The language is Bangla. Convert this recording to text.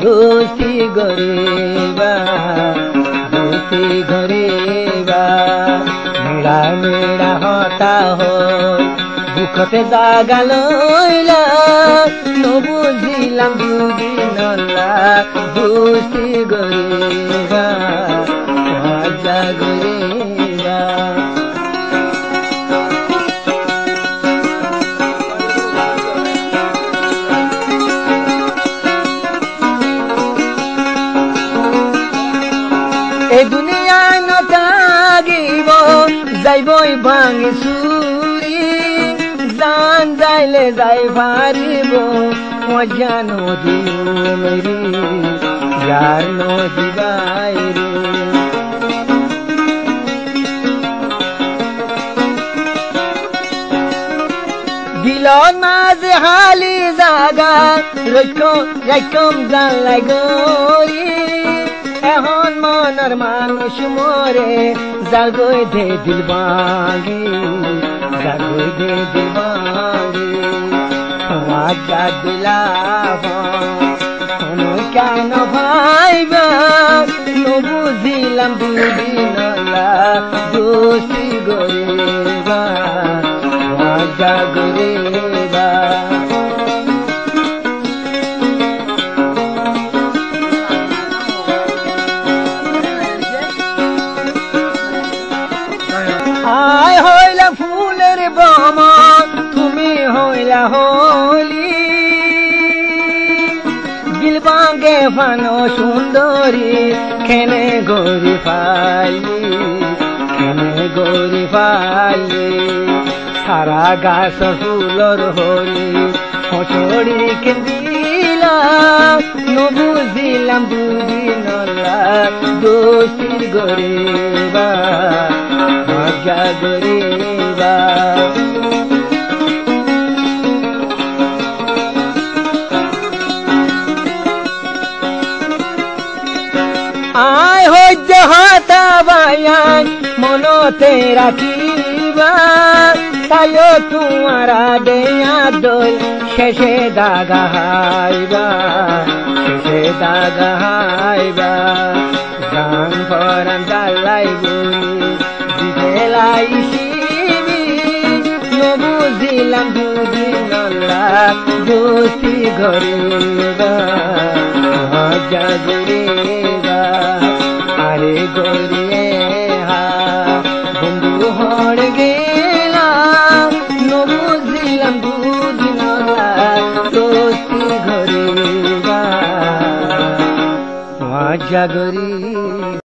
দোস্তি গরিবা দোস্তি গরিবা মেড়া মেড়া হতা হই বুকতে জাগা লইলা নবুঝিলাম দুদিনলা দোস্তি গরিবা মজা গরিবা এই দুনিয়ায় নথাগিব যাইবই ভাঙি চুরি জান যাইলে যাই পারিব মজা নদীও মেরি যার নদী বাইরে দিল মাঝে হালি জাগা রকম জানলাই গরি এখন মনের মানুষ মরে জাগই দে দিল ভাঙি জাগই দে দিল ভাঙি মজা দিলাম কোনো কেন ভাইবা নবুঝিলাম দুদিনলা দোস্তি গরিবা মজা গরিবা আয় হইলা ফুলের বোমা তুমি হইলা হলি দিলবাঙ্গে ফানো সুন্দরী খেনে গরি ফালি খেনে গরি ফালি সারা গাছ ফুলর হলি হসড়ি কেন্দিলা নবুঝিলাম দুদিনলা দোস্তি গরিবা মজা গরিবা আয় হইজ হাতা বায়ান মনতে রাখিবা তাইও তোমারা দেয়া দোল শেষে দাগা হাইবা শেষে দাগা হাইবা গান ফরান দালাই বলি দিলাই শিবি নবুঝিলাম দুদিনলা দোস্তি গরিবা মজা গরিবা আরে গরিয়ে হা বন্ধু হর গেলা নবুঝিলাম দুদিনলা দোস্তি গরিবা মজা গরিবা